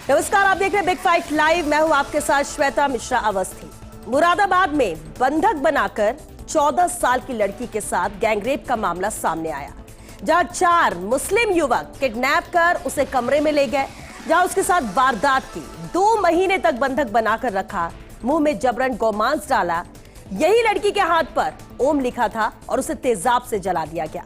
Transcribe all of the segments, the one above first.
नमस्कार, आप देख रहे हैं बिग फाइट लाइव। मैं हूं आपके साथ श्वेता मिश्रा अवस्थी। मुरादाबाद में बंधक बनाकर 14 साल की लड़की के साथ गैंगरेप का मामला सामने आया, जहां 4 मुस्लिम युवक किडनैप कर उसे कमरे में ले गए, जहां उसके साथ वारदात की। 2 महीने तक बंधक बनाकर रखा, मुंह में जबरन गौमांस डाला। यही लड़की के हाथ पर ओम लिखा था और उसे तेजाब से जला दिया गया।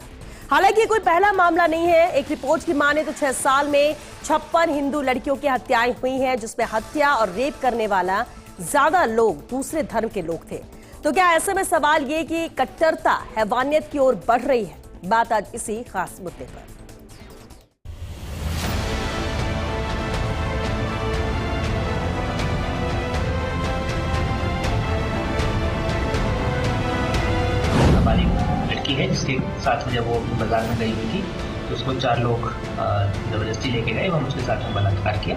हालांकि कोई पहला मामला नहीं है। एक रिपोर्ट की माने तो 6 साल में 56 हिंदू लड़कियों की हत्याएं हुई हैं, जिसमें हत्या और रेप करने वाला ज्यादा लोग दूसरे धर्म के लोग थे। तो क्या ऐसे में सवाल ये कि कट्टरता हैवानियत की ओर बढ़ रही है? बात आज इसी खास मुद्दे पर। हमारी लड़की है जिसके साथ में जब वो बाजार में गई हुई थी तो उसको 4 लोग जबरदस्ती लेके गए और उसके साथ में बलात्कार किया।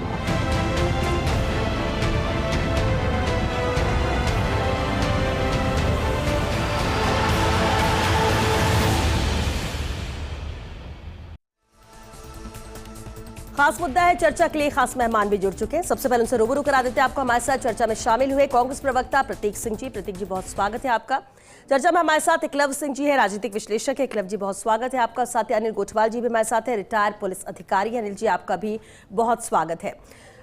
खास मुद्दा है, चर्चा के लिए खास मेहमान भी जुड़ चुके हैं। सबसे पहले उनसे रूबरू करा देते हैं आपको। हमारे साथ चर्चा में शामिल हुए कांग्रेस प्रवक्ता प्रतीक सिंह जी। प्रतीक जी, बहुत स्वागत है आपका। चर्चा में हमारे साथ एकलव्य सिंह जी है, राजनीतिक विश्लेषक है। एकलव्य जी, बहुत स्वागत है आपका। साथ ही अनिल गोठवाल जी भी हमारे साथ है, रिटायर्ड पुलिस अधिकारी। अनिल जी, आपका भी बहुत स्वागत है।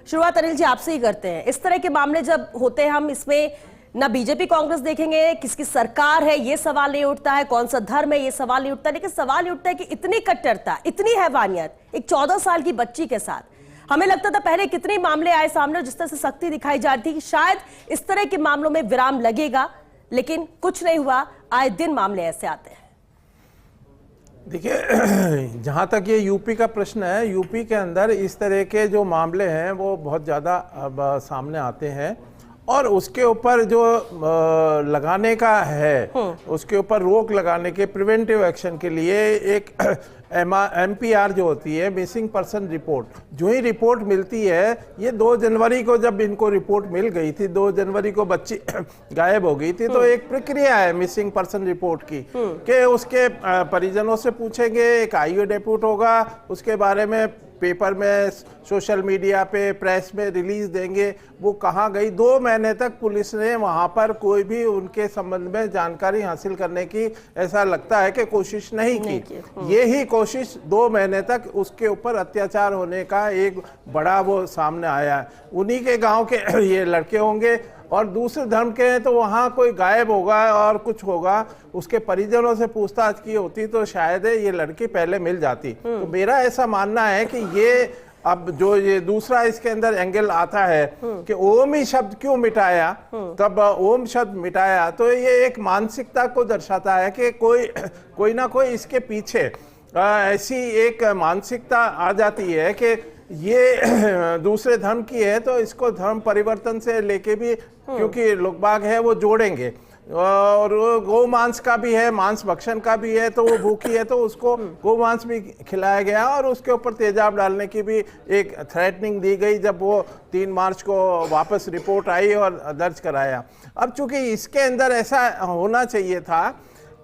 शुरुआत अनिल जी आपसे ही करते हैं। इस तरह के मामले जब होते हैं, हम इसमें ना बीजेपी कांग्रेस देखेंगे, किसकी सरकार है ये सवाल नहीं उठता है, कौन सा धर्म है ये सवाल नहीं उठता, लेकिन सवाल ये उठता है कि इतनी कट्टरता, इतनी हैवानियत एक 14 साल की बच्ची के साथ। हमें लगता था पहले कितने मामले आए सामने, जिस तरह से सख्ती दिखाई जा रही थी कि शायद इस तरह के मामलों में विराम लगेगा, लेकिन कुछ नहीं हुआ। आए दिन मामले ऐसे आते हैं। देखिए, जहाँ तक ये यूपी का प्रश्न है, यूपी के अंदर इस तरह के जो मामले हैं वो बहुत ज़्यादा अब सामने आते हैं और उसके ऊपर जो लगाने का है, उसके ऊपर रोक लगाने के प्रिवेंटिव एक्शन के लिए एक MPR जो होती है, मिसिंग पर्सन रिपोर्ट, जो ही रिपोर्ट मिलती है, ये 2 जनवरी को जब इनको रिपोर्ट मिल गई थी, 2 जनवरी को बच्ची गायब हो गई थी, तो एक प्रक्रिया है मिसिंग पर्सन रिपोर्ट की कि उसके परिजनों से पूछेंगे, एक IO डेप्यूट होगा, उसके बारे में पेपर में, सोशल मीडिया पे, प्रेस में रिलीज देंगे, वो कहाँ गई। 2 महीने तक पुलिस ने वहाँ पर कोई भी उनके संबंध में जानकारी हासिल करने की, ऐसा लगता है कि कोशिश नहीं की। ये ही कोशिश 2 महीने तक उसके ऊपर अत्याचार होने का एक बड़ा वो सामने आया है। उन्हीं के गांव के ये लड़के होंगे और दूसरे धर्म के हैं, तो वहाँ कोई गायब होगा और कुछ होगा, उसके परिजनों से पूछताछ की होती तो शायद ये लड़की पहले मिल जाती। तो मेरा ऐसा मानना है कि ये अब जो ये दूसरा इसके अंदर एंगल आता है कि ओम ही शब्द क्यों मिटाया, तब ओम शब्द मिटाया, तो ये एक मानसिकता को दर्शाता है कि कोई ना कोई इसके पीछे ऐसी एक मानसिकता आ जाती है कि ये दूसरे धर्म की है, तो इसको धर्म परिवर्तन से लेके भी, क्योंकि लोग बाग है वो जोड़ेंगे, और गौ मांस का भी है, मांस भक्षण का भी है, तो वो भूखी है तो उसको गौ मांस भी खिलाया गया और उसके ऊपर तेजाब डालने की भी एक थ्रेटनिंग दी गई जब वो 3 मार्च को वापस रिपोर्ट आई और दर्ज कराया। अब चूंकि इसके अंदर ऐसा होना चाहिए था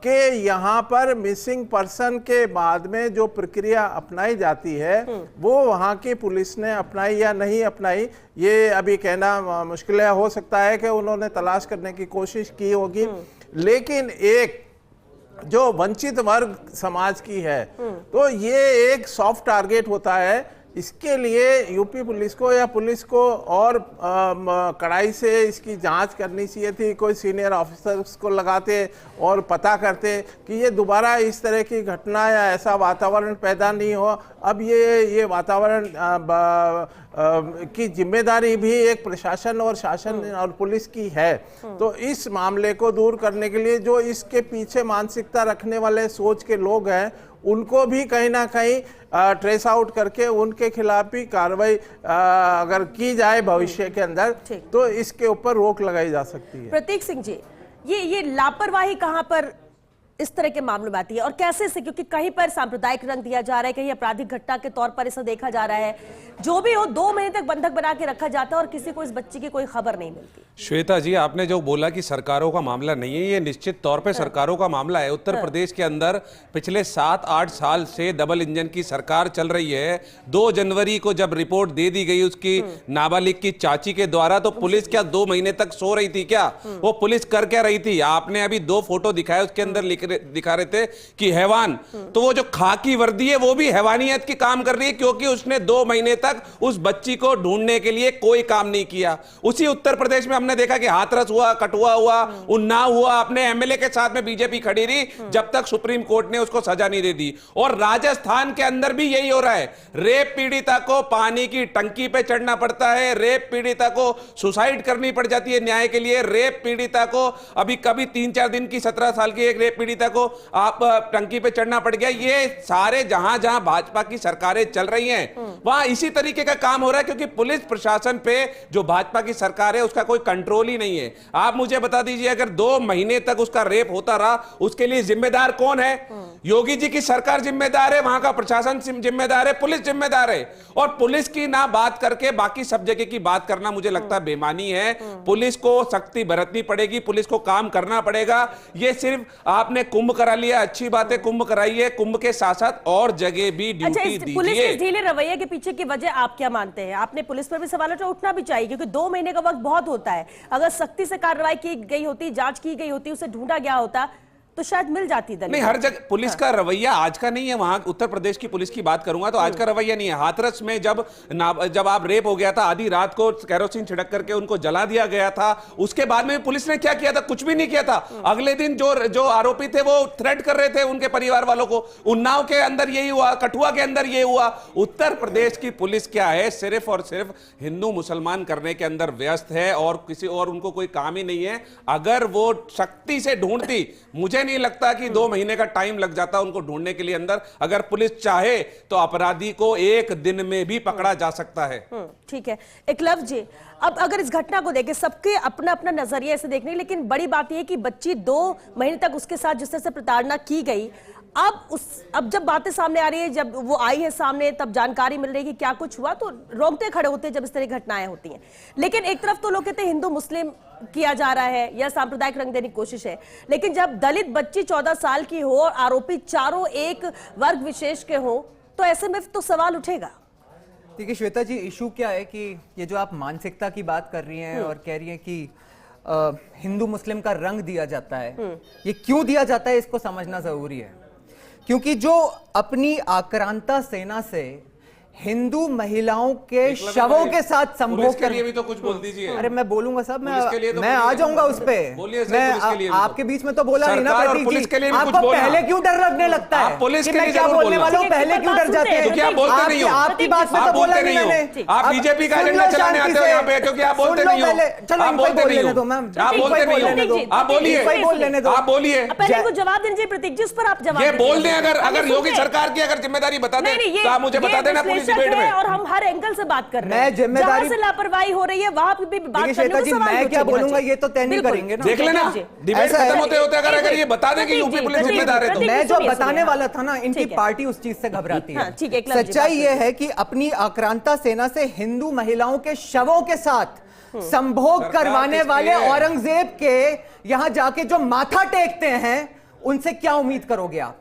कि यहाँ पर मिसिंग पर्सन के बाद में जो प्रक्रिया अपनाई जाती है वो वहाँ की पुलिस ने अपनाई या नहीं अपनाई, ये अभी कहना मुश्किल है। हो सकता है कि उन्होंने तलाश करने की कोशिश की होगी, लेकिन एक जो वंचित वर्ग समाज की है, तो ये एक सॉफ्ट टारगेट होता है। इसके लिए यूपी पुलिस को या पुलिस को और कड़ाई से इसकी जांच करनी चाहिए थी। कोई सीनियर ऑफिसर्स को लगाते और पता करते कि ये दोबारा इस तरह की घटना या ऐसा वातावरण पैदा नहीं हो। अब ये वातावरण की जिम्मेदारी भी एक प्रशासन और शासन और पुलिस की है। तो इस मामले को दूर करने के लिए जो इसके पीछे मानसिकता रखने वाले सोच के लोग हैं, उनको भी कहीं ना कहीं ट्रेस आउट करके उनके खिलाफ भी कार्रवाई अगर की जाए भविष्य के अंदर, तो इसके ऊपर रोक लगाई जा सकती है। प्रतीक सिंह जी, ये लापरवाही कहां पर इस तरह के मामलों में आती है और कैसे से, क्योंकि कहीं पर सांप्रदायिक रंग दिया जा रहा है, कहीं आपराधिक घटना के तौर पर इसे देखा जा रहा है, जो भी हो 2 महीने तक बंधक बना के रखा जाता है और किसी को इस बच्ची की कोई खबर नहीं मिलती। श्वेता जी, आपने जो बोला कि सरकारों का मामला नहीं है, ये निश्चित तौर पे सरकारों का मामला है। उत्तर प्रदेश के अंदर पिछले 7-8 साल से डबल इंजन की सरकार चल रही है। 2 जनवरी को जब रिपोर्ट दे दी गई उसकी नाबालिग की चाची के द्वारा, तो पुलिस क्या 2 महीने तक सो रही थी क्या? वो पुलिस कर क्या रही थी? आपने अभी 2 फोटो दिखाए, उसके अंदर दिखा रहे थे कि हैवान, तो वो जो खाकी वर्दी है वो भी हैवानियत की काम कर रही है, क्योंकि उसने 2 महीने तक उस बच्ची को ढूंढने के लिए कोई काम नहीं किया। उसी उत्तर प्रदेश में हमने देखा कि हाथरस हुआ, कठुआ हुआ, उन्नाव हुआ, अपने एमएलए के साथ में बीजेपी खड़ी रही जब तक सुप्रीम कोर्ट ने उसको सजा नहीं दे दी। और राजस्थान के अंदर भी यही हो रहा है। रेप पीड़िता को पानी की टंकी पे चढ़ना पड़ता है, रेप पीड़िता को सुसाइड करनी पड़ जाती है न्याय के लिए, रेप पीड़िता को अभी कभी 3-4 दिन की 17 साल की एक रेप पीड़िता को आप टंकी पे चढ़ना पड़ गया। ये सारे जहां जहां भाजपा की सरकारें चल रही हैं वहां इसी तरीके का काम हो रहा है, क्योंकि पुलिस प्रशासन पे जो भाजपा की सरकार है उसका कोई कंट्रोल ही नहीं है। आप मुझे बता दीजिए, अगर 2 महीने तक उसका रेप होता रहा, उसके लिए जिम्मेदार कौन है? योगी जी की सरकार जिम्मेदार है, वहां का प्रशासन जिम्मेदार है, पुलिस जिम्मेदार है। और पुलिस की ना बात करके बाकी सब जगह की बात करना मुझे लगता है बेईमानी है। पुलिस को सख्ती बरतनी पड़ेगी, पुलिस को काम करना पड़ेगा। ये सिर्फ आपने कुंभ करा लिया, अच्छी बात है, कुंभ कराइए, कुंभ के साथ साथ और जगह भी ड्यूटी दीजिए। पुलिस के ढीले रवैये के पीछे की वजह आप क्या मानते हैं? आपने पुलिस पर भी सवाल उठना भी चाहिए, क्योंकि 2 महीने का वक्त बहुत होता है। अगर सख्ती से कार्रवाई की गई होती, जांच की गई होती, उसे ढूंढा गया होता तो शायद मिल जाती दलित। नहीं, हर जगह पुलिस का रवैया आज का नहीं है। वहां उत्तर प्रदेश की पुलिस की बात करूंगा तो आज का रवैया नहीं है। हाथरस में जब आप रेप हो गया था, आधी रात को कैरोसिन छिड़क करके उनको जला दिया गया था, उसके बाद में पुलिस ने क्या किया था? कुछ भी नहीं किया था। अगले दिन जो आरोपी थे वो थ्रेट कर रहे थे उनके परिवार वालों को। उन्नाव के अंदर यही हुआ, कठुआ के अंदर यही हुआ। उत्तर प्रदेश की पुलिस क्या है? सिर्फ और सिर्फ हिंदू मुसलमान करने के अंदर व्यस्त है और किसी और उनको कोई काम ही नहीं है। अगर वो सख्ती से ढूंढती, मुझे नहीं लगता कि 2 महीने का टाइम लग जाता उनको ढूंढने के लिए अंदर। अगर पुलिस चाहे तो अपराधी को 1 दिन में भी पकड़ा जा सकता है। ठीक है एकलव्य जी, अब अगर इस घटना को देखें, सबके अपना अपना नजरिया इसे देखने, लेकिन बड़ी बात यह है कि बच्ची 2 महीने तक उसके साथ जिस तरह से प्रताड़ना की गई, अब जब बातें सामने आ रही है, जब वो आई है सामने, तब जानकारी मिल रही है कि क्या कुछ हुआ, तो रोंगटे खड़े होते हैं जब इस तरह की घटनाएं होती हैं। लेकिन एक तरफ तो लोग कहते हैं हिंदू मुस्लिम किया जा रहा है या सांप्रदायिक रंग देने की कोशिश है, लेकिन जब दलित बच्ची 14 साल की हो और आरोपी चारों एक वर्ग विशेष के हो, तो ऐसे में तो सवाल उठेगा। देखिए श्वेता जी, इशू क्या है कि ये जो आप मानसिकता की बात कर रही हैं और कह रही हैं कि हिंदू मुस्लिम का रंग दिया जाता है, ये क्यों दिया जाता है इसको समझना जरूरी है। क्योंकि जो अपनी आक्रांता सेना से हिंदू महिलाओं के शवों के साथ संभोग के लिए भी तो कुछ बोल दीजिए। अरे मैं बोलूंगा साहब, तो मैं आ जाऊंगा उस पे। मैं आपके बीच में तो बोला नहीं ना प्रतीक जी, आपको पहले क्यों डर लगने लगता है कि मैं क्या बोलने वाला हूँ? पहले क्यों डर जाते हैं? क्योंकि आप बोलते नहीं हो। आपकी बात में तो बोला नहीं मैंने। आप बीजेपी का एजेंडा चलाने आते हो यहाँ पे, क्योंकि आप बोलते नहीं हो। चलो आप बोलते नहीं हो, आप बोलते नहीं हो। आप बोलिए, आप बोलिए, पहले को जवाब देना चाहिए प्रतीक जी, उस पर आप जवाब ये बोल दें। अगर योगी सरकार की अगर जिम्मेदारी बता दें तो आप मुझे बता देना पुलिस डिबेट में। और हम हर एंगल से बात कर रहे हैं, मैं जिम्मेदारी जहां से लापरवाही हो रही है वहां भी बात करने जी, मैं क्या बोलूंगा ये तो तय नहीं करेंगे ना। देख लेना, डिबेट खत्म होते होते अगर ये बता दें कि यूपी पुलिस जिम्मेदार है, तो मैं जो बताने वाला था ना, इनकी पार्टी उस चीज से घबराती है। सच्चाई ये है कि अपनी आक्रांता सेना से हिंदू महिलाओं के शवों के साथ संभोग करवाने वाले औरंगजेब के यहां जाके जो माथा टेकते हैं, उनसे क्या उम्मीद करोगे आप?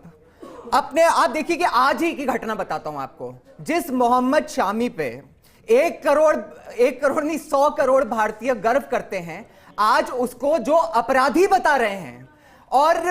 आप देखिए कि आज ही की घटना बताता हूं आपको। जिस मोहम्मद शामी पे 1 करोड़ नहीं 100 करोड़ भारतीय गर्व करते हैं, आज उसको जो अपराधी बता रहे हैं और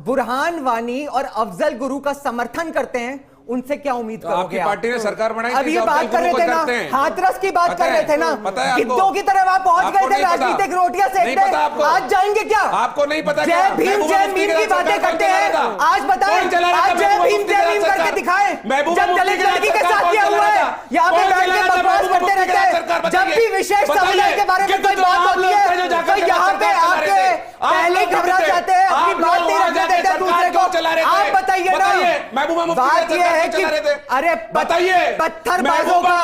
बुरहान वानी और अफजल गुरु का समर्थन करते हैं, उनसे क्या उम्मीद करोगे? आपकी पार्टी ने सरकार बनाई थी, अब ये बात कर रहे थे ना, हाथरस की बात कर रहे थे ना, गिद्धों की तरह वहां पहुंच गए थे राजनीतिक रोटियां सेकने। आज जाएंगे क्या? आपको नहीं पता? जय भीम जय भीम की बातें करते हैं, आज बताएं, आज जय भीम करके दिखाएं। जब दलित लड़की के साथ क्या हुआ है, यहाँ पे बैठ के बकवास करते रहते हैं। जब भी विशेष समुदाय के बारे में कोई बात होती है तो यहाँ पे आके पहले घबरा जाते हैं, अपनी बात नहीं रखने देते दूसरे को। आप बताइए ना, बात यह है कि अरे बताइए, पत्थरबाजों का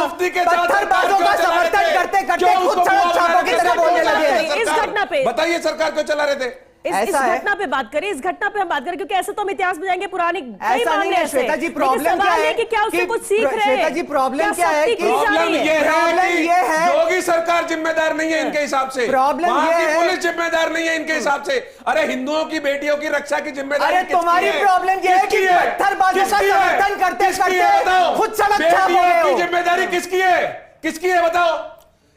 समर्थन करते करते खुद सड़क छापों की तरह बोलने लगे। इस घटना पे बताइए सरकार क्यों चला रहे थे? इस घटना पे बात करें, इस घटना पे हम बात करें, क्योंकि ऐसे तो हम इतिहास में जाएंगे पुरानी कई ऐसा नहीं है श्वेता जी। प्रॉब्लम क्या है कि क्या उससे कुछ सीख रहे हैं? श्वेता जी प्रॉब्लम क्या है कि प्रॉब्लम ये है योगी सरकार जिम्मेदार नहीं है इनके हिसाब से, प्रॉब्लम ये है पुलिस जिम्मेदार नहीं है इनके हिसाब से। अरे हिंदुओं की बेटियों की रक्षा की जिम्मेदारी अरे तुम्हारी प्रॉब्लम ये है कि पत्थरबाजों का समर्थन करते करते खुद सड़क छाप हो गए हो। जिम्मेदारी किसकी है? किसकी है बताओ?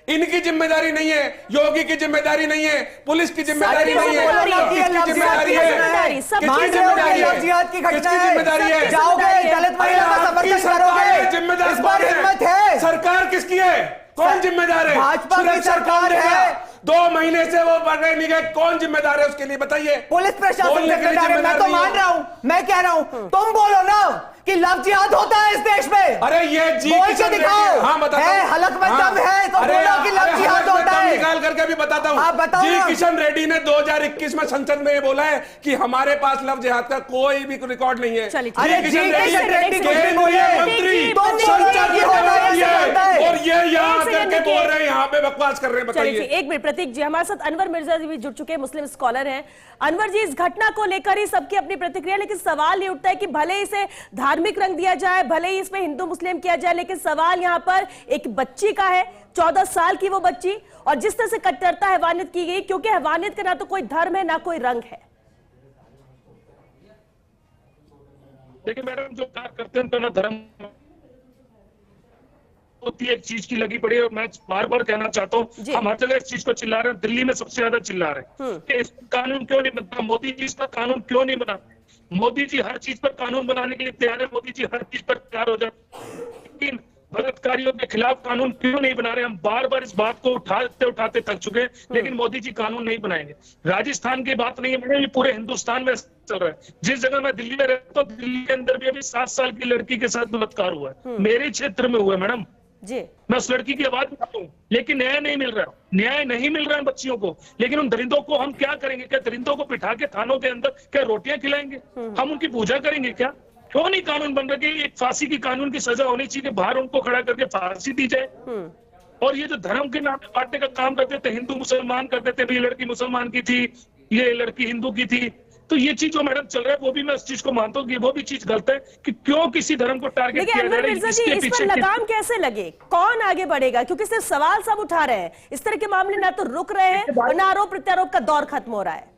इनकी जिम्मेदारी नहीं है, योगी की जिम्मेदारी नहीं है, पुलिस की जिम्मेदारी नहीं है, किसकी जिम्मेदारी है? किसकी जिम्मेदारी है? जाओगे दलित महिला का समर्थन करोगे, जिम्मेदार इस बार हिम्मत है। सरकार किसकी है? कौन जिम्मेदार है? भाजपा की सरकार है। 2 महीने से वो पढ़ रहे नहीं गए, कौन जिम्मेदार है उसके लिए बताइए? पुलिस प्रशासन जिम्मेदार है। मैं तो मान रहा हूं, मैं कह रहा हूं, तुम बोलो ना कि लव जिहाद होता है इस देश में। अरे ये जी बोल के दिखाओ। हाँ बताता है हलक में दम है तो बोलो कि लव जिहाद होता है। निकाल करके भी बताता हूँ। आप बताओ। जी किशन रेड्डी ने 2021 में संसद में ये बोला है कि हमारे पास लव जिहाद का कोई भी रिकॉर्ड नहीं है। अरे जी किशन रेड्डी मंत्री और ये यहाँ करके बोल रहे हैं, यहाँ पे बकवास कर रहे हैं। बताइए। एक मिनट प्रतीक जी, हमारे साथ अनवर मिर्जा जी भी जुड़ चुके हैं, मुस्लिम स्कॉलर हैं। अनवर जी, इस घटना को लेकर ही सबकी अपनी प्रतिक्रिया, लेकिन सवाल ये उठता है कि भले इसे धार्मिक रंग दिया जाए, भले ही इसमें हिंदू मुस्लिम किया जाए, लेकिन सवाल यहाँ पर एक बच्ची का है, 14 साल की वो बच्ची, और जिस तरह से कट्टरता हैवानियत की गई, क्योंकि हैवानियत का ना तो कोई धर्म है ना कोई रंग है। देखिए मैडम, जो कार्य करते हैं तो ना धर्म होती है, एक चीज की लगी पड़ी है। और मैं बार बार कहना चाहता हूँ, हम हर जगह इस चीज को चिल्ला रहे हैं, दिल्ली में सबसे ज्यादा चिल्ला रहे हैं कि इस पर कानून क्यों नहीं बनता, मोदी जी इस पर कानून क्यों नहीं बना। मोदी जी हर चीज पर कानून बनाने के लिए तैयार है, मोदी जी हर चीज पर तैयार हो जाते, लेकिन बलात्कारियों के खिलाफ कानून क्यों नहीं बना रहे? हम बार बार इस बात को उठाते उठाते थक चुके हैं, लेकिन मोदी जी कानून नहीं बनाएंगे। राजस्थान की बात नहीं है, ये पूरे हिंदुस्तान में चल रहा है। जिस जगह मैं दिल्ली में रहता हूँ, दिल्ली के अंदर भी अभी 7 साल की लड़की के साथ बलात्कार हुआ है, मेरे क्षेत्र में हुआ है मैडम जी। मैं उस लड़की की आवाज उठाता हूँ, लेकिन न्याय नहीं मिल रहा, न्याय नहीं मिल रहा है बच्चियों को। लेकिन उन दरिंदों को हम क्या करेंगे? क्या दरिंदों को बिठा के थानों के अंदर क्या रोटियां खिलाएंगे? हम उनकी पूजा करेंगे क्या? क्यों नहीं कानून बन रहा कि एक फांसी की कानून की सजा होनी चाहिए, बाहर उनको खड़ा करके फांसी दी जाए। और ये जो धर्म के नाम पे बांटने का काम करते थे, हिंदू मुसलमान करते थे, ये लड़की मुसलमान की थी, ये लड़की हिंदू की थी, तो ये चीज जो मैडम चल रहा है वो भी मैं इस चीज को मानता हूँ कि वो भी चीज गलत है कि क्यों किसी धर्म को टारगेट किया जा रहा है। इसके पीछे लगाम कैसे लगे? कौन आगे बढ़ेगा? क्योंकि सिर्फ सवाल सब उठा रहे हैं, इस तरह के मामले ना तो रुक रहे हैं और ना आरोप प्रत्यारोप का दौर खत्म हो रहा है।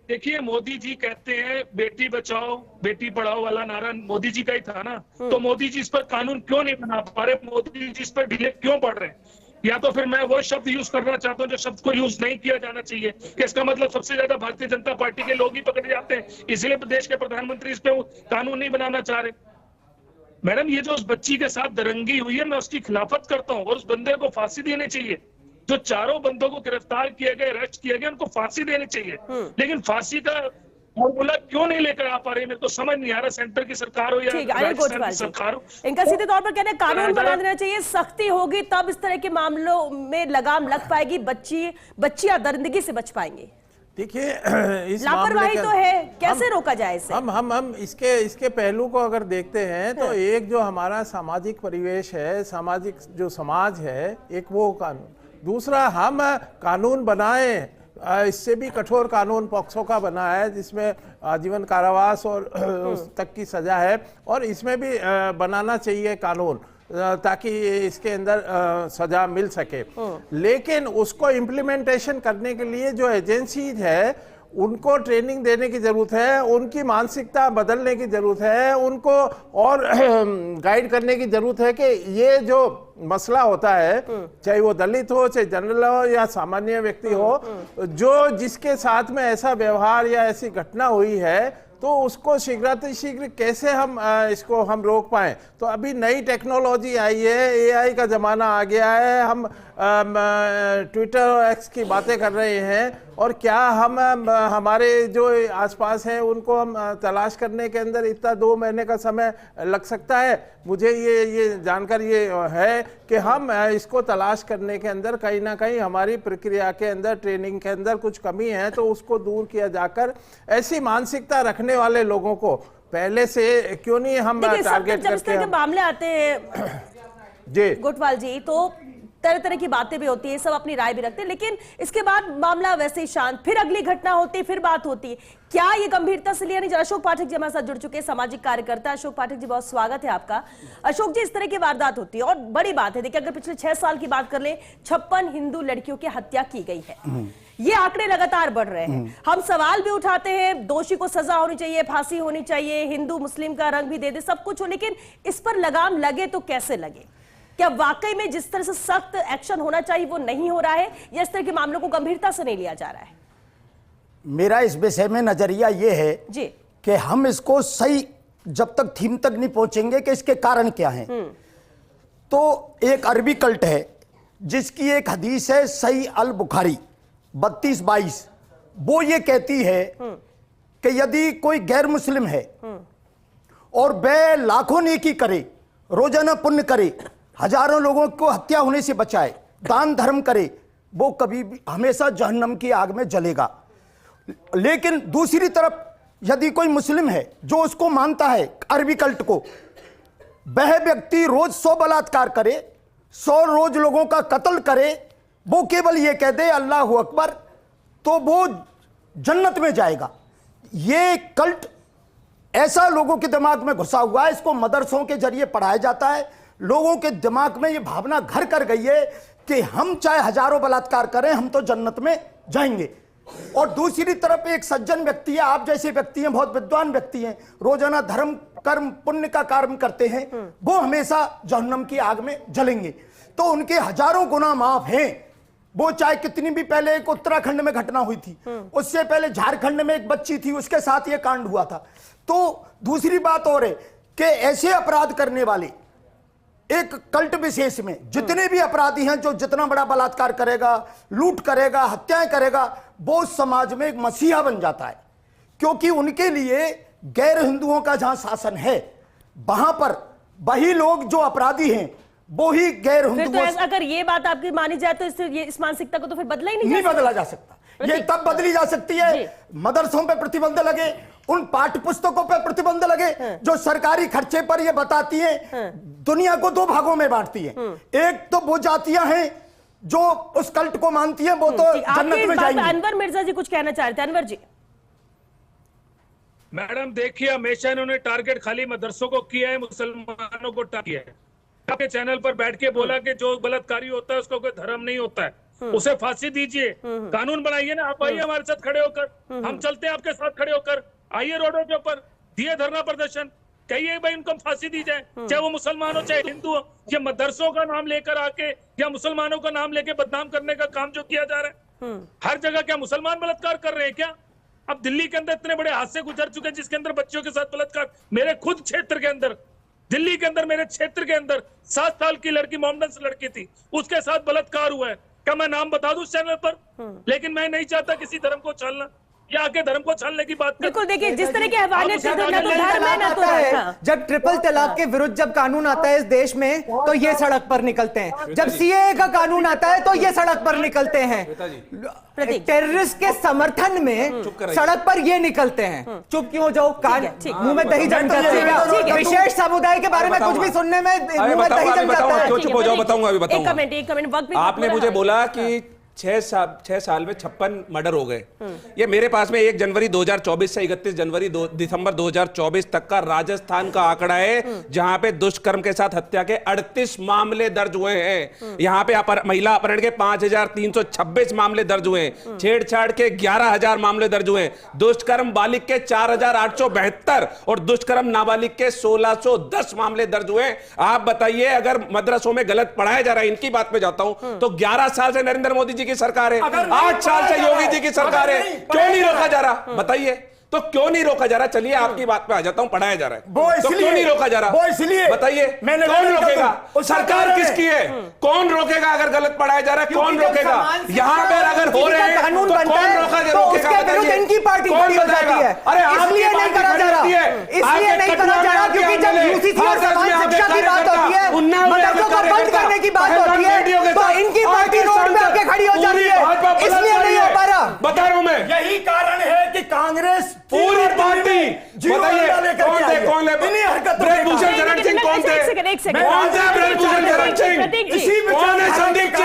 देखिए, मोदी जी कहते हैं बेटी बचाओ बेटी पढ़ाओ वाला नारा मोदी जी का ही था ना, तो मोदी जी इस पर कानून क्यों नहीं बना पा रहे? मोदी जी इस पर ढीले क्यों पड़ रहे हैं? या तो फिर मैं वो शब्द यूज करना चाहता हूं जो शब्द को यूज नहीं किया जाना चाहिए, कि इसका मतलब सबसे ज्यादा भारतीय जनता पार्टी के लोग ही पकड़े जाते हैं, इसलिए प्रदेश के प्रधानमंत्री इस पे कानून नहीं बनाना चाह रहे। मैडम, ये जो उस बच्ची के साथ दरंगी हुई है, मैं उसकी खिलाफत करता हूँ और उस बंदे को फांसी देनी चाहिए। जो 4 बंदों को गिरफ्तार किए गए, अरेस्ट किए गए, उनको फांसी देनी चाहिए। लेकिन फांसी का फॉर्मूला क्यों नहीं लेकर आ पा रही? मेरे को समझ नहीं आ रहा, सेंटर की सरकार हो या राजस्थान की सरकार हो। इनका सीधे तौर पर कहना है कानून बना देना चाहिए, सख्ती होगी तब इस तरह के मामलों में लगाम लग पाएगी, बच्चियां दरिंदगी से बच पाएंगी। देखिए, इस लापरवाही तो है, कैसे रोका जाए इसे? हम इसके पहलू को अगर देखते हैं तो एक जो हमारा सामाजिक परिवेश है, सामाजिक जो समाज है, एक वो कानून, दूसरा हम कानून बनाए, इससे भी कठोर कानून पॉक्सो का बना है जिसमें आजीवन कारावास और उस तक की सजा है, और इसमें भी बनाना चाहिए कानून ताकि इसके अंदर सजा मिल सके। लेकिन उसको इम्प्लीमेंटेशन करने के लिए जो एजेंसीज है उनको ट्रेनिंग देने की जरूरत है, उनकी मानसिकता बदलने की जरूरत है, उनको और गाइड करने की जरूरत है कि ये जो मसला होता है, चाहे वो दलित हो, चाहे जनरल हो या सामान्य व्यक्ति हो, जो जिसके साथ में ऐसा व्यवहार या ऐसी घटना हुई है, तो उसको शीघ्र कैसे हम इसको हम रोक पाएं। तो अभी नई टेक्नोलॉजी आई है, एआई का ज़माना आ गया है, हम ट्विटर और एक्स की बातें कर रहे हैं, और क्या हम हमारे जो आसपास हैं उनको हम तलाश करने के अंदर इतना 2 महीने का समय लग सकता है? मुझे ये जानकर ये है कि हम इसको तलाश करने के अंदर कहीं ना कहीं हमारी प्रक्रिया के अंदर, ट्रेनिंग के अंदर कुछ कमी है, तो उसको दूर किया जाकर ऐसी मानसिकता रखने वाले लोगों को पहले से क्यों नहीं हम टारगेट करके मामले आते हैं जी गोटवाल जी, तो तरह तरह की बातें भी होती है, सब अपनी राय भी रखते हैं, लेकिन इसके बाद मामला वैसे ही शांत, फिर अगली घटना होती है, फिर बात होती है। क्या ये गंभीरता से लिया नहीं जा? अशोक पाठक जी हमारे साथ जुड़ चुके हैं, सामाजिक कार्यकर्ता। अशोक पाठक जी, बहुत स्वागत है आपका। अशोक जी, इस तरह की वारदात होती है और बड़ी बात है। देखिए, अगर पिछले 6 साल की बात कर ले, 56 हिंदू लड़कियों की हत्या की गई है। ये आंकड़े लगातार बढ़ रहे हैं। हम सवाल भी उठाते हैं, दोषी को सजा होनी चाहिए, फांसी होनी चाहिए, हिंदू मुस्लिम का रंग भी दे दे, सब कुछ हो, लेकिन इस पर लगाम लगे तो कैसे लगे? क्या वाकई में जिस तरह से सख्त एक्शन होना चाहिए वो नहीं हो रहा है, या इस तरह के मामलों को गंभीरता से नहीं लिया जा रहा है? मेरा इस विषय में नजरिया ये है जी कि हम इसको सही जब तक थीम तक नहीं पहुंचेंगे कि इसके कारण क्या हैं। तो एक अरबी कल्ट है जिसकी एक हदीस है सही अल बुखारी 32-22, वो ये कहती है कि यदि कोई गैर मुस्लिम है और वह लाखों नेकी करे, रोजाना पुण्य करे, हजारों लोगों को हत्या होने से बचाए, दान धर्म करे, वो कभी भी हमेशा जहन्नम की आग में जलेगा। लेकिन दूसरी तरफ यदि कोई मुस्लिम है जो उसको मानता है अरबी कल्ट को, वह व्यक्ति रोज 100 बलात्कार करे, 100 रोज लोगों का कत्ल करे, वो केवल ये कह दे अल्लाह अकबर, तो वो जन्नत में जाएगा। ये कल्ट ऐसा लोगों के दिमाग में घुसा हुआ है, इसको मदरसों के जरिए पढ़ाया जाता है। लोगों के दिमाग में ये भावना घर कर गई है कि हम चाहे हजारों बलात्कार करें, हम तो जन्नत में जाएंगे। और दूसरी तरफ एक सज्जन व्यक्ति है, आप जैसे व्यक्ति हैं, बहुत विद्वान व्यक्ति हैं, रोजाना धर्म कर्म पुण्य का कार्य करते हैं, वो हमेशा जहन्नम की आग में जलेंगे। तो उनके हजारों गुनाह माफ हैं। वो चाहे कितनी भी, पहले एक उत्तराखंड में घटना हुई थी, उससे पहले झारखंड में एक बच्ची थी, उसके साथ ये कांड हुआ था। तो दूसरी बात और है कि ऐसे अपराध करने वाले एक कल्ट विशेष में जितने भी अपराधी हैं, जो जितना बड़ा बलात्कार करेगा, लूट करेगा, हत्याएं करेगा, वो समाज में एक मसीहा बन जाता है। क्योंकि उनके लिए गैर हिंदुओं का जहां शासन है, वहां पर वही लोग जो अपराधी हैं वो ही गैर हिंदुओं। तो अगर ये बात आपकी मानी जाए तो इस मानसिकता को तो फिर बदला ही नहीं बदला जा सकता। ये तब बदली जा सकती है मदरसों पे प्रतिबंध लगे, उन पाठ्य पुस्तकों पे प्रतिबंध लगे जो सरकारी खर्चे पर ये बताती हैं, दुनिया को 2 भागों में बांटती हैं। एक तो वो जातियां हैं जो उस कल्ट को मानती हैं, वो तो जन्नत में जाएंगी। अनवर मिर्जा जी कुछ कहना चाह रहे थे। अनवर जी। मैडम देखिए, हमेशा इन्होंने टारगेट खाली मदरसों को किया है, मुसलमानों को टारगेट किया है। आपके चैनल पर बैठ के बोला कि जो बलात्कारी होता है उसको कोई धर्म नहीं होता है, उसे फांसी दीजिए, कानून बनाइए ना। आप आइए हमारे साथ खड़े होकर, हम चलते हैं आपके साथ खड़े होकर, आइए रोडों के ऊपर, दिए धरना प्रदर्शन, कहिए भाई उनको फांसी दी जाए, चाहे वो मुसलमान हो चाहे हिंदू हो। ये मदरसों का नाम लेकर आके या मुसलमानों का नाम लेके बदनाम करने का काम जो किया जा रहा है, हर जगह क्या मुसलमान बलात्कार कर रहे हैं क्या? अब दिल्ली के अंदर इतने बड़े हादसे गुजर चुके हैं जिसके अंदर बच्चों के साथ बलात्कार, मेरे खुद क्षेत्र के अंदर, दिल्ली के अंदर, मेरे क्षेत्र के अंदर 7 साल की लड़की, मोहम्मदन से लड़की थी, उसके साथ बलात्कार हुआ है। क्या मैं नाम बता दूं इस चैनल पर? लेकिन मैं नहीं चाहता किसी धर्म को छानना या आके धर्म को छानने की बात। बिल्कुल, देखिए जिस तरह के हवाले से तो धर्म है ना, तो जब ट्रिपल तलाक के विरुद्ध जब कानून आता है इस देश में, तो ये सड़क पर निकलते हैं। जब सीएए का कानून आता है तो ये सड़क पर निकलते हैं। टेररिस्ट के समर्थन में सड़क पर ये निकलते हैं। चुप क्यों हो जाओ, कान मुंह में दही जम जाता है। विशेष समुदाय के बारे में कुछ भी सुनने में मुंह में दही जम जाता है। चुप हो जाओ, बताऊंगा अभी बताऊंगा। एक कमेंट वक्त आपने मुझे बोला कि 6 साल में 56 मर्डर हो गए। ये मेरे पास में 1 जनवरी 2024 से 31 जनवरी दिसंबर 2024 तक का राजस्थान का आंकड़ा है, जहां पे दुष्कर्म के साथ हत्या के 38 मामले दर्ज हुए हैं। यहां पे महिला अपहरण के 5326 मामले दर्ज हुए हैं, छेड़छाड़ के 11000 मामले दर्ज हुए हैं, दुष्कर्म बालिग के 4872 और दुष्कर्म नाबालिग के 1610 मामले दर्ज हुए हैं। आप बताइए, अगर मदरसों में गलत पढ़ाया जा रहा है, इनकी बात पे जाता हूं, तो 11 साल से नरेंद्र मोदी जी की सरकार है, 8 साल से योगी जी की सरकार है, क्यों नहीं रोका जा रहा? बताइए तो क्यों नहीं रोका जा रहा? चलिए आपकी बात पे आ जाता हूं, पढ़ाया जा रहा है तो क्यों नहीं रोका जा रहा? वो इसलिए बताइए, कौन रोकेगा? सरकार किसकी है? कौन रोकेगा अगर गलत पढ़ाया जा रहा है? कौन रोकेगा? यहाँ पर अगर हो रहे हैं तो कौन रोकेगा? इनकी पार्टी खड़ी हो जाती है। अरे इसलिए नहीं करा जा रहा, इसलिए नहीं करा जा रहा क्योंकि जब यूसीसी और समाज शिक्षा की बात होती है, मदरसों को बंद करने की बात होती है, तो इनकी पार्टी रोड पे आके खड़ी हो जाती है, इसलिए नहीं हो पा रहा। बता रहा हूं मैं, यही कारण है कि कांग्रेस पूरी पार्टी, बताइए कौन थे? कौन है? ब्रजभूषण शरण सिंह कौन थे? कौन थे ब्रजभूषण शरण सिंह? कौन है संदीप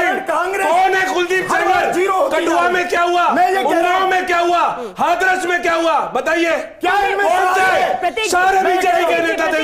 बताइए क्या इनमें कौन थे? सारे बीजेपी के नेता थे,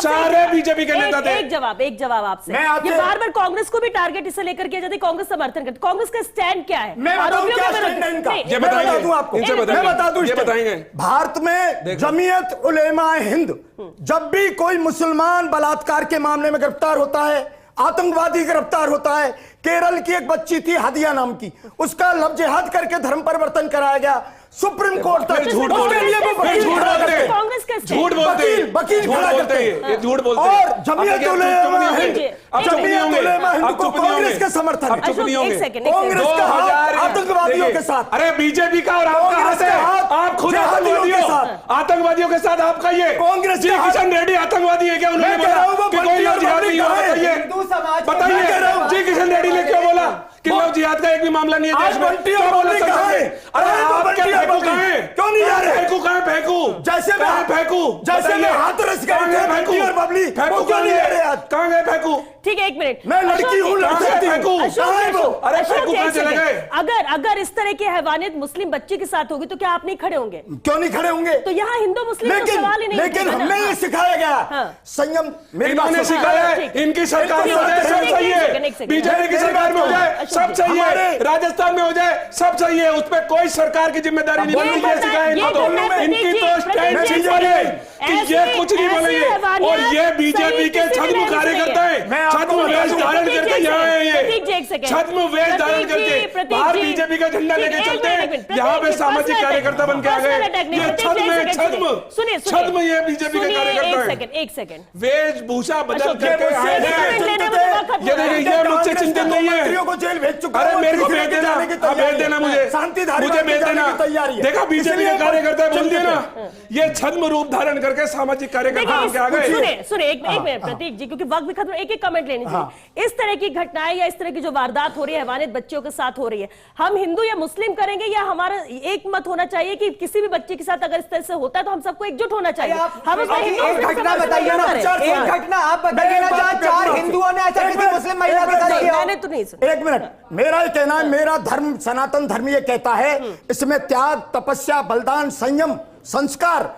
सारे बीजेपी के नेता थे। एक जवाब आपसे। मैं आपसे- ये बार-बार कांग्रेस को भी टारगेट इससे लेकर किया जाता है, कांग्रेस समर्थन करती, कांग्रेस का स्टैंड क्या है? मैं बताऊं क्या स्टैंड है इनका? ये मैं बताएंगे। बता दूं आपको, इनसे मैं बताएंगे। बता दूं ये स्टैंड। बताएंगे। भारत में जमीयत उलेमा हिंद जब भी कोई मुसलमान बलात्कार के मामले में गिरफ्तार होता है, आतंकवादी गिरफ्तार होता है, केरल की एक बच्ची थी हादिया नाम की, उसका लव जिहाद करके धर्म परिवर्तन कराया गया सुप्रीम कोर्ट तक। झूठ बोलते उसके लिए वो वकील झूठ खड़ा बोलते करते हैं। कांग्रेस का झूठ बोलते हैं, वकील झूठ खड़ा बोलते करते हैं, ये झूठ बोलते और हैं। जमीयत उलेमा हिंद जमीयत उलेमा हिंद को कांग्रेस का समर्थन है। चुप नहीं होंगे। कांग्रेस का हाथ आतंकवादियों के साथ। अरे बीजेपी का और आपका हाथ है, आप खुद आतंकवादियों के साथ आपका ये कांग्रेस जी किशन रेड्डी आतंकवादी है क्या? उन्होंने बोला कि कोई लव जिहाद नहीं हुआ, बताइए हिंदू समाज को- बताइए जी किशन रेड्डी ने क्यों बोला कि लव जिहाद का एक भी मामला नहीं है देश में? बंटी और क्या बोला बबली संसद कहाँ में? है? अरे अरे तो आप बंटी क्या और फेंकू बबली कहाँ है? क्यों नहीं जा रहे? फेंकू कहाँ फेंकू? जैसे मैं कहाँ फेंकू? जैसे मैं हाथ रस गए थे बंटी और बबली, फेंकू वो क्यों नहीं जा रहे आज? कहाँ गए फेंकू? ठीक है, एक मिनट। मैं लड़की हूँ, अशोक जी, लड़की फेंकू। हूँ। अशोक कहाँ है जी, वो? अरे अशोक फेंकू जी, कहाँ एक चले सेकंड। गए? अगर इस तरह की हैवानियत मुस्लिम बच्ची के साथ होगी तो क्या आप नहीं खड़े होंगे? क्यों नहीं खड़े होंगे? तो यहाँ हिंदू मुस्लिम का सवाल ही नहीं लेकिन उठेगा ना। हमें ये सिखाया गया हाँ। संयम। मेरी बात इन्होंने सुनो। सिखाया है, ठीक है। इनकी सरकार में हो जाए सब सही है, एक सेकंड। बीजेपी की सरकार में हो जाए सब सही है, राजस्थान में हो जाए सब सही है, उस पर कोई सरकार की जिम्मेदारी नहीं बनती है। सिखाया इनको तो, इनकी तो स्टैंड सिंपल है कि ये कुछ नहीं बोलेंगे और ये बीजेपी के छद्म कार्यकर्ता है, छद्म वेश धारण करके यहाँ है, ये छद्म वेश धारण करके बाहर बीजेपी का झंडा लेके चलते हैं, यहाँ पे सामाजिक कार्यकर्ता बन के आ गए। ये छद्म है, छद्म ये बीजेपी के कार्यकर्ता है। एक सेकंड। वेशभूषा बदल अशोक, करके ये आए मुझसे हैं। लेने में वक्त ये देखिए, ये मुझसे चिंतित नहीं है। मंत्रियों को जेल भेज चुका अरे है, मेरे को तीसरे भेज के देना, जाने की हाँ, तैयारी भेज देना है। मुझे, शांति धारी मुझे भेज देना। तैयारी है। देखा बीजेपी इसलिए के कार्यकर्ता बोल दिया ना, चिंतित ये छद्म रूप धारण करके सामाजिक कार्यकर्ता बन के आ गए। सुने एक मिनट प्रतीक जी, क्योंकि वक्त भी खत्म, एक कमेंट लेनी चाहिए। इस तरह की घटनाएं या इस तरह की जो वारदात हो रही है हैवानियत बच्चों के साथ हो रही है, हम हिंदू या मुस्लिम करेंगे या हमारा एक मत होना चाहिए कि किसी भी बच्चे के साथ अगर इस तरह से होता है तो हम सबको एकजुट होना चाहिए। हम इसमें हिंदू एक मुस्लिम घटना समझ बताइए ना ना, करें। एक घटना आप बताइए ना जहाँ 4 हिंदुओं ने ऐसा किसी मुस्लिम महिला के साथ किया हो। मैंने तो नहीं सुना। एक मिनट, मेरा ये कहना है, मेरा धर्म सनातन धर्म ये कहता है इसमें त्याग, तपस्या, बलिदान, संयम, संस्कार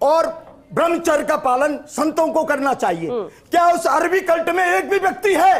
और ब्रह्मचर्य का पालन संतों को करना चाहिए। क्या उस अरबी कल्ट में एक भी व्यक्ति है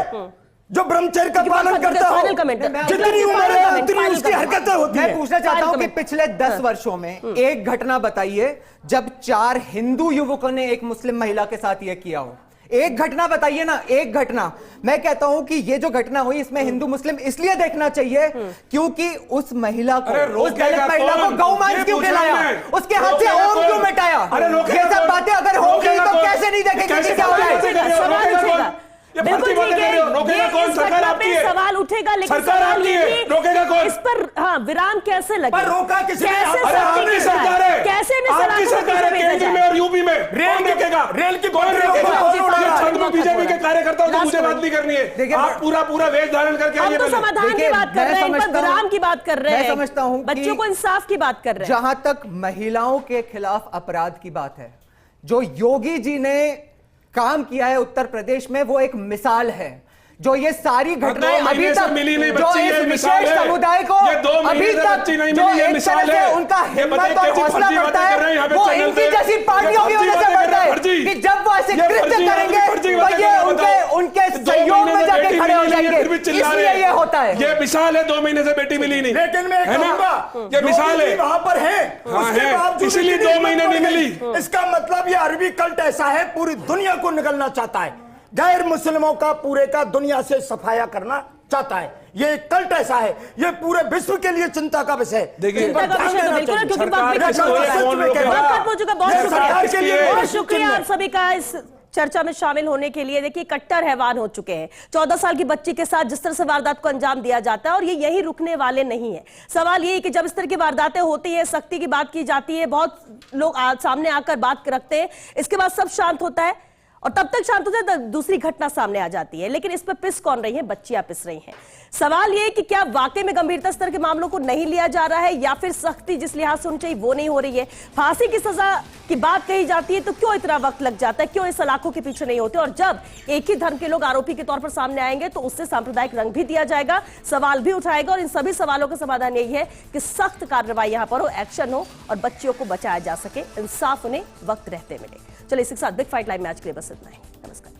जो ब्रह्मचर्य का पालन करता हो? Final comment. जितनी उम्र है उतनी उसकी हरकतें होती मैं हैं। पूछना चाहता हूं कि पिछले 10 वर्षों में एक घटना बताइए जब 4 हिंदू युवकों ने एक मुस्लिम महिला के साथ यह किया हो। एक घटना बताइए ना, एक घटना। मैं कहता हूं कि ये जो घटना हुई इसमें हिंदू मुस्लिम इसलिए देखना चाहिए क्योंकि उस महिला को, उस दलित महिला को गौ मांस क्यों खिलाया, उसके हाथ से ओम क्यों मिटाया। ये सब बातें अगर होंगी तो कैसे नहीं देखेंगे कि क्या हो रहा है। बिल्कुल ठीक है, ये इस घटना पे सवाल उठेगा, लेकिन सवाल ये भी रोकेगा कौन? इस पर हाँ विराम कैसे लगे? पर रोका किसी ने? कैसे अरे आपकी सरकार है, कैसे आपकी सरकार है, केंद्र में और यूपी में कौन रोकेगा? रेल की कौन रोकेगा? रोकेगा? छद्म बीजेपी के कार्यकर्ताओं से मुझे बात नहीं करनी है। आप पूरा वेश धारण करके हम आइए। तो समाधान की बात कर रहे हैं, इन पर विराम की बात कर रहे हैं। मैं समझता हूं बच्चों को इंसाफ की बात कर रहे हैं। जहां तक महिलाओं के खिलाफ अपराध की बात है, जो योगी जी ने काम किया है उत्तर प्रदेश में वो एक मिसाल है। जो ये सारी घटनाएं अभी तक मिली नहीं जो बच्ची, इस ये मिसाल विशेष है। समुदाय को ये 2 महीने अभी से तक बच्ची नहीं जो मिली, ये एक मिसाल तरह से है। उनका ये हिम्मत बताइए और कैसी हौसला फर्जी बढ़ता बातें कर रहे हैं है यहाँ पे वो चैनल इनकी पे। जैसी पार्टियों की ये वजह से फर्जी बढ़ता है फर्जी। कि जब वो ऐसे ये कृत्य फर्जी करेंगे फर्जी तो बातें ये कर रहे हैं, उनके बताओ। सहयोग 2 में महीने से जाके बेटी खड़े हो मिली नहीं है, जाएंगे, फिर भी चिल्ला रहे इसलिए हैं। ये होता है। ये मिसाल है, 2 महीने से बेटी मिली नहीं, लेकिन मैं है ना? कहूंगा ये मिसाल है, वहां पर है, हाँ, उसके है। बावजूद इसीलिए इतनी 2 महीने नहीं बढ़ गई। मिली। इसका मतलब ये अरबी कल्ट ऐसा है पूरी दुनिया को निगलना चाहता है, गैर मुस्लिमों का पूरे का दुनिया से सफाया करना चाहता है। ये कल्ट ऐसा है, ये पूरे विश्व के लिए चिंता का विषय है। देखिए, इन पर चिंता का ध्यान विषय तो देना बिल्कुल है, चाहिए। क्योंकि सरकार वक्त भी किसको खत्म हो है, चुका है। कौन रोकेगा? वक्त खत्म हो चुका है। बहुत ये शुक्रिया, सरकार के लिए बहुत शुक्रिया चिंता आप सभी का इस चर्चा में शामिल होने के लिए। देखिए, कट्टर हैवान हो चुके हैं। 14 साल की बच्ची के साथ जिस तरह से वारदात को अंजाम दिया जाता है और ये यही रुकने वाले नहीं है। सवाल ये है कि जब इस तरह की वारदातें होती है, सख्ती की बात की जाती है, बहुत लोग सामने आकर बात रखते हैं, इसके बाद सब शांत होता है और तब तक शांत हो जाए, दूसरी घटना सामने आ जाती है। लेकिन इस पर पिस कौन रही है? बच्चियां पिस रही हैं। सवाल यह कि क्या वाकई में गंभीरता स्तर के मामलों को नहीं लिया जा रहा है, या फिर सख्ती जिस लिहाज से होनी चाहिए वो नहीं हो रही है? फांसी की सजा की बात कही जाती है तो क्यों इतना वक्त लग जाता है? क्यों इस सलाखों के पीछे नहीं होते? और जब एक ही धर्म के लोग आरोपी के तौर पर सामने आएंगे तो उससे सांप्रदायिक रंग भी दिया जाएगा, सवाल भी उठाएगा। और इन सभी सवालों का समाधान यही है कि सख्त कार्रवाई यहां पर हो, एक्शन हो और बच्चियों को बचाया जा सके, इंसाफ उन्हें वक्त रहते मिले। चलिए, इसके साथ बिग फाइट लाइव में आज के लिए बस इतना ही। नमस्कार।